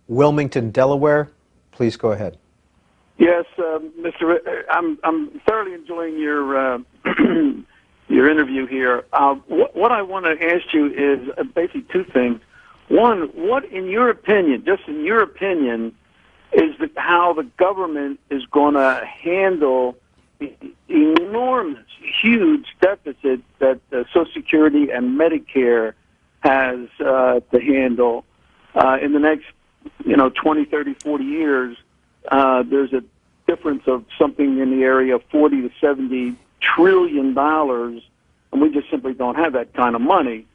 Wilmington, Delaware. Please go ahead. Yes, Mr. I'm thoroughly enjoying your your interview here. What I want to ask you is basically two things. One, what, in your opinion, just in your opinion, is how the government is going to handle the enormous, huge deficit that Social Security and Medicare has to handle in the next, 20, 30, 40 years? There's a difference of something in the area of $40 to $70 trillion, and we just simply don't have that kind of money.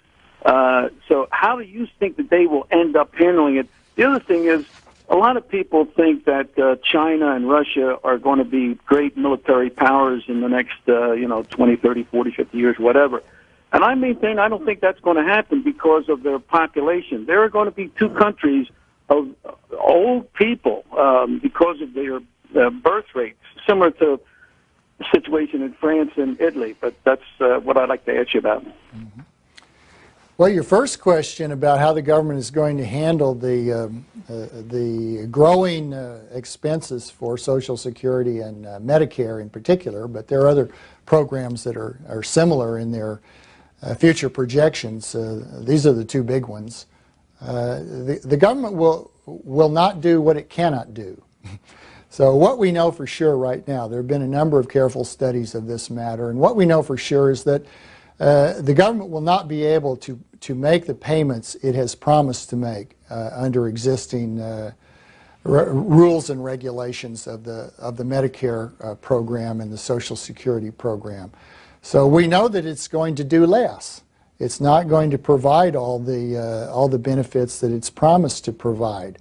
So how do you think that they will end up handling it? The other thing is, a lot of people think that China and Russia are going to be great military powers in the next, 20, 30, 40, 50 years, whatever. And I maintain I don't think that's going to happen because of their population. There are going to be two countries of old people because of their birth rates, similar to the situation in France and Italy. But that's what I'd like to ask you about. Mm-hmm. Well, your first question about how the government is going to handle the growing expenses for Social Security and Medicare in particular, but there are other programs that are similar in their future projections. These are the two big ones. The government will not do what it cannot do. So what we know for sure right now, there have been a number of careful studies of this matter, and what we know for sure is that the government will not be able to make the payments it has promised to make under existing rules and regulations of the Medicare program and the Social Security program. So we know that it's going to do less. It's not going to provide all the benefits that it's promised to provide.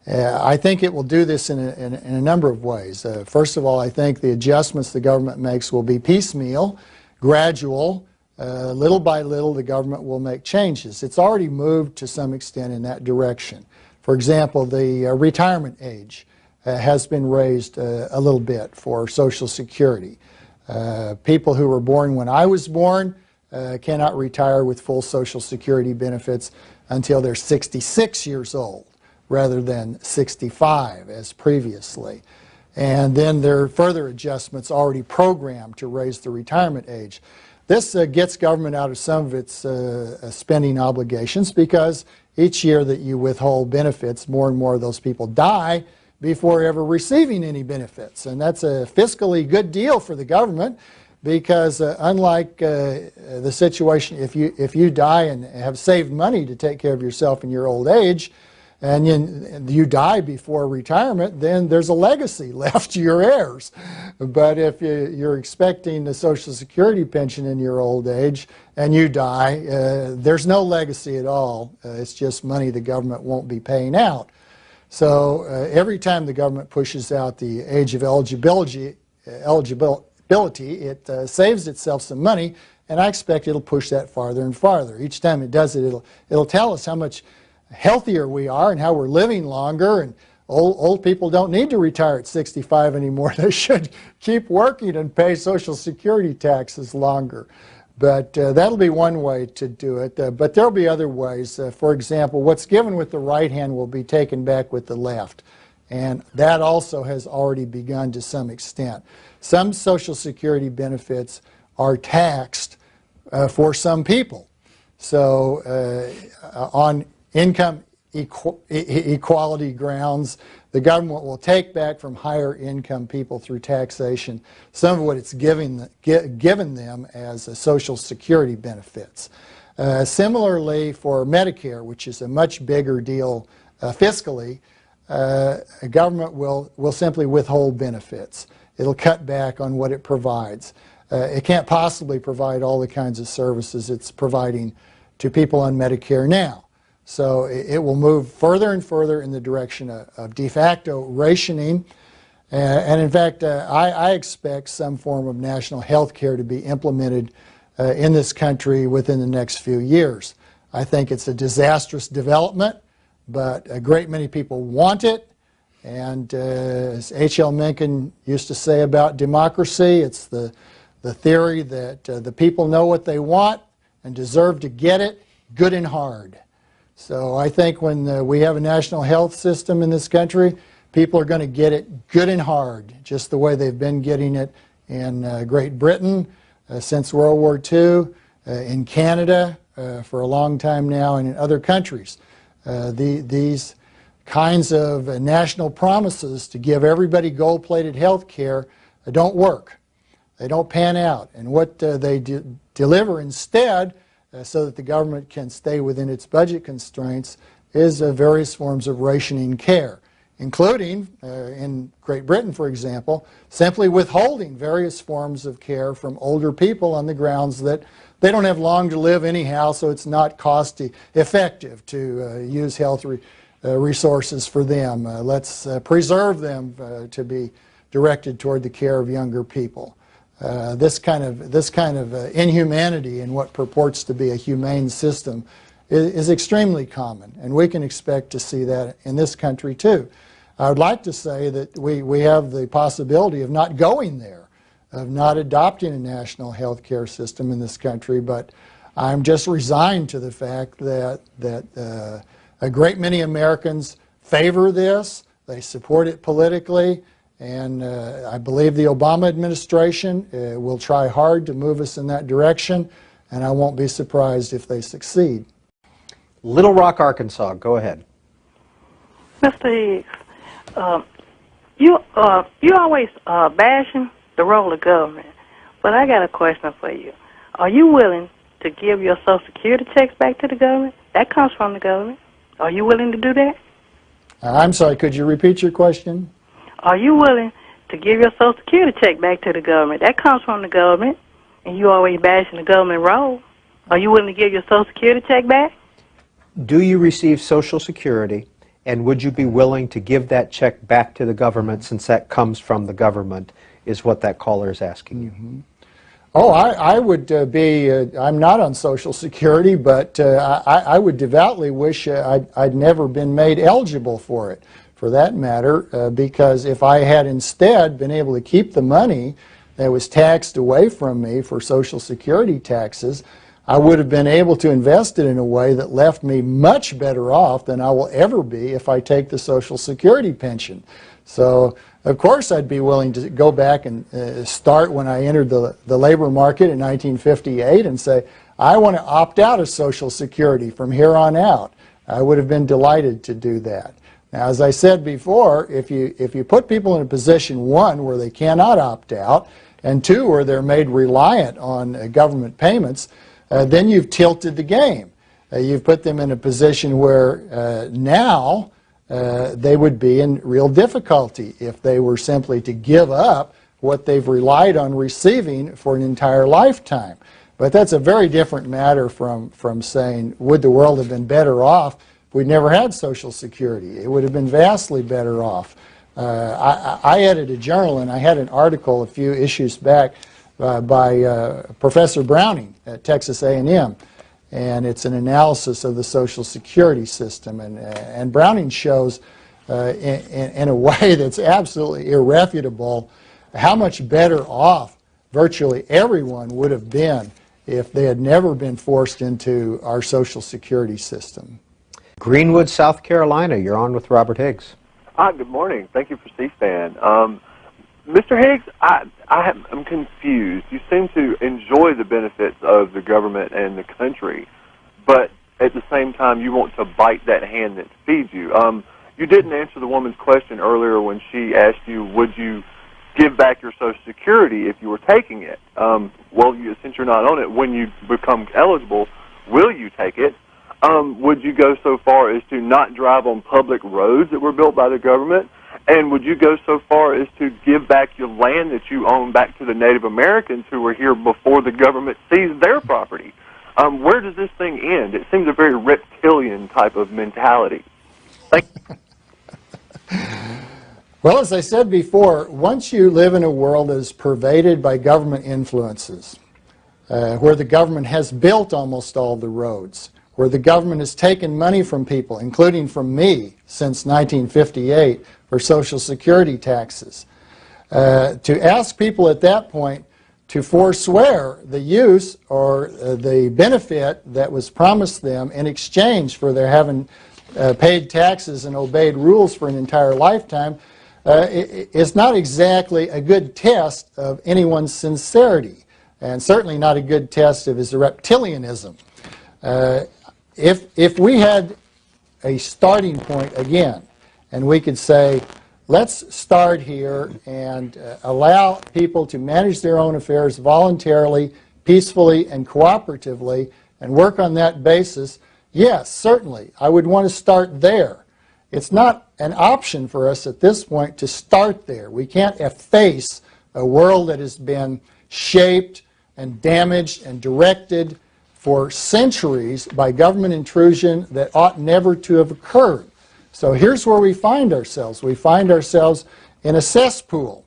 I think it will do this in a number of ways. First of all, I think the adjustments the government makes will be piecemeal, gradual. Little by little, the government will make changes. It's already moved to some extent in that direction. For example, the retirement age has been raised a little bit for Social Security. People who were born when I was born cannot retire with full Social Security benefits until they're 66 years old, rather than 65 as previously. And then there are further adjustments already programmed to raise the retirement age. This gets government out of some of its spending obligations, because each year that you withhold benefits, more and more of those people die before ever receiving any benefits. And that's a fiscally good deal for the government, because unlike the situation if you die and have saved money to take care of yourself in your old age, and you die before retirement, then there's a legacy left to your heirs. But if you're expecting a Social Security pension in your old age and you die, there's no legacy at all. It's just money the government won't be paying out. So every time the government pushes out the age of eligibility, it saves itself some money, and I expect it'll push that farther and farther. Each time it does it, it'll tell us how much healthier we are and how we're living longer, and old people don't need to retire at 65 anymore. They should keep working and pay Social Security taxes longer. But that'll be one way to do it. But there'll be other ways. For example, what's given with the right hand will be taken back with the left. And that also has already begun to some extent. Some Social Security benefits are taxed for some people. So on income equality grounds, the government will take back from higher income people through taxation some of what it's given them as Social Security benefits. Similarly, for Medicare, which is a much bigger deal fiscally, a government will simply withhold benefits. It'll cut back on what it provides. It can't possibly provide all the kinds of services it's providing to people on Medicare now. So it will move further and further in the direction of de facto rationing. And in fact, I expect some form of national health care to be implemented in this country within the next few years. I think it's a disastrous development, but a great many people want it. And as H.L. Mencken used to say about democracy, it's the theory that the people know what they want and deserve to get it good and hard. So I think when we have a national health system in this country, people are going to get it good and hard, just the way they've been getting it in Great Britain since World War II, in Canada for a long time now, and in other countries. These kinds of national promises to give everybody gold-plated health care don't work. They don't pan out. And what they deliver instead, so that the government can stay within its budget constraints, is various forms of rationing care, including, in Great Britain, for example, simply withholding various forms of care from older people on the grounds that they don't have long to live anyhow, so it's not cost-effective to use health resources for them. Let's preserve them to be directed toward the care of younger people. This kind of inhumanity in what purports to be a humane system is extremely common, and we can expect to see that in this country too. I would like to say that we have the possibility of not going there, of not adopting a national health care system in this country, but I'm just resigned to the fact that a great many Americans favor this, they support it politically, and I believe the Obama administration will try hard to move us in that direction, and I won't be surprised if they succeed. Little Rock, Arkansas, go ahead. Mr. Higgs, you always bashing the role of government, but I got a question for you. Are you willing to give your Social Security checks back to the government? That comes from the government. Are you willing to do that? I'm sorry, could you repeat your question? Are you willing to give your Social Security check back to the government? That comes from the government, and you always bashing the government role. Are you willing to give your Social Security check back? Do you receive Social Security, and would you be willing to give that check back to the government, since that comes from the government, is what that caller is asking you. Mm-hmm. Oh, I would be, I'm not on Social Security, but I would devoutly wish I'd never been made eligible for it, for that matter, because if I had instead been able to keep the money that was taxed away from me for Social Security taxes, I would have been able to invest it in a way that left me much better off than I will ever be if I take the Social Security pension. So, of course, I'd be willing to go back and start when I entered the labor market in 1958 and say, I want to opt out of Social Security from here on out. I would have been delighted to do that. Now, as I said before, if you put people in a position, one, where they cannot opt out, and two, where they're made reliant on government payments, then you've tilted the game. You've put them in a position where now they would be in real difficulty if they were simply to give up what they've relied on receiving for an entire lifetime. But that's a very different matter from saying, would the world have been better off if we'd never had Social Security? It would have been vastly better off. I edited a journal, and I had an article a few issues back by Professor Browning at Texas A&M. And it's an analysis of the Social Security system. And Browning shows in a way that's absolutely irrefutable how much better off virtually everyone would have been if they had never been forced into our Social Security system. Greenwood, South Carolina, you're on with Robert Higgs. Hi, good morning. Thank you for C-SPAN. Mr. Higgs, I'm confused. You seem to enjoy the benefits of the government and the country, but at the same time you want to bite that hand that feeds you. You didn't answer the woman's question earlier when she asked you, would you give back your Social Security if you were taking it? Well, since you're not on it, when you become eligible, will you take it? Would you go so far as to not drive on public roads that were built by the government? And would you go so far as to give back your land that you own back to the Native Americans who were here before the government seized their property? Where does this thing end? It seems a very reptilian type of mentality. Thank you. Well, as I said before, once you live in a world that is pervaded by government influences, where the government has built almost all the roads, where the government has taken money from people, including from me, since 1958 for Social Security taxes. To ask people at that point to forswear the use or the benefit that was promised them in exchange for their having paid taxes and obeyed rules for an entire lifetime is not exactly a good test of anyone's sincerity, and certainly not a good test of his reptilianism. If we had a starting point again, and we could say, let's start here and allow people to manage their own affairs voluntarily, peacefully, and cooperatively, and work on that basis, yes, certainly, I would want to start there. It's not an option for us at this point to start there. We can't efface a world that has been shaped and damaged and directed for centuries by government intrusion that ought never to have occurred. So here's where we find ourselves. We find ourselves in a cesspool,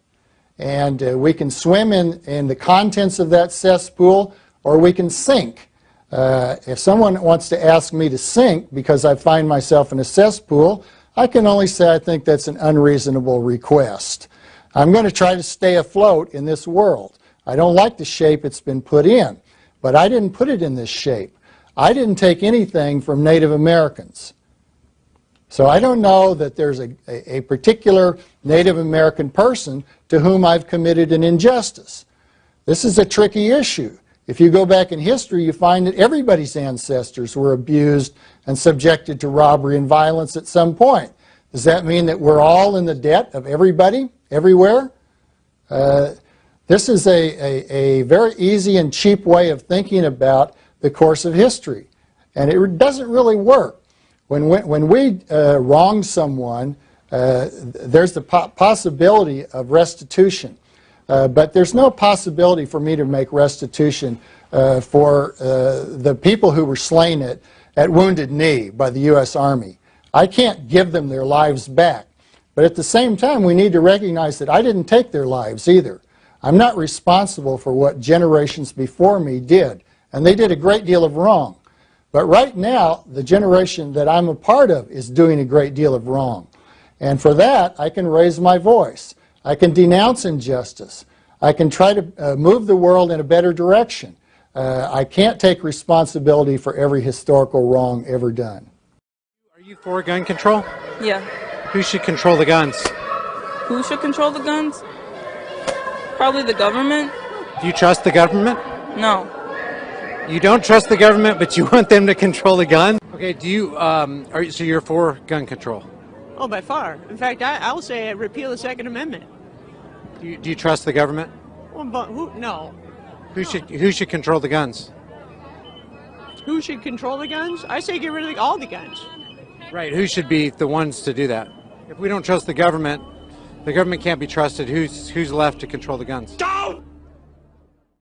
and we can swim in the contents of that cesspool, or we can sink. If someone wants to ask me to sink because I find myself in a cesspool, I can only say I think that's an unreasonable request. I'm going to try to stay afloat in this world. I don't like the shape it's been put in, but I didn't put it in this shape. I didn't take anything from Native Americans. So I don't know that there's a particular Native American person to whom I've committed an injustice. This is a tricky issue. If you go back in history, you find that everybody's ancestors were abused and subjected to robbery and violence at some point. Does that mean that we're all in the debt of everybody, everywhere? This is a very easy and cheap way of thinking about the course of history. And it doesn't really work. When we wrong someone, there's the possibility of restitution. But there's no possibility for me to make restitution for the people who were slain at Wounded Knee by the U.S. Army. I can't give them their lives back. But at the same time, we need to recognize that I didn't take their lives either. I'm not responsible for what generations before me did. And they did a great deal of wrong. But right now, the generation that I'm a part of is doing a great deal of wrong. And for that, I can raise my voice. I can denounce injustice. I can try to move the world in a better direction. I can't take responsibility for every historical wrong ever done. Are you for gun control? Yeah. Who should control the guns? Who should control the guns? Probably the government. Do you trust the government? No. You don't trust the government, but you want them to control the gun? Okay, do you, so you're for gun control? Oh, by far. In fact, I'll say repeal the Second Amendment. Do you trust the government? Well, but who? No. Who should control the guns? Who should control the guns? I say get rid of all the guns. Right, who should be the ones to do that? If we don't trust the government can't be trusted. Who's left to control the guns?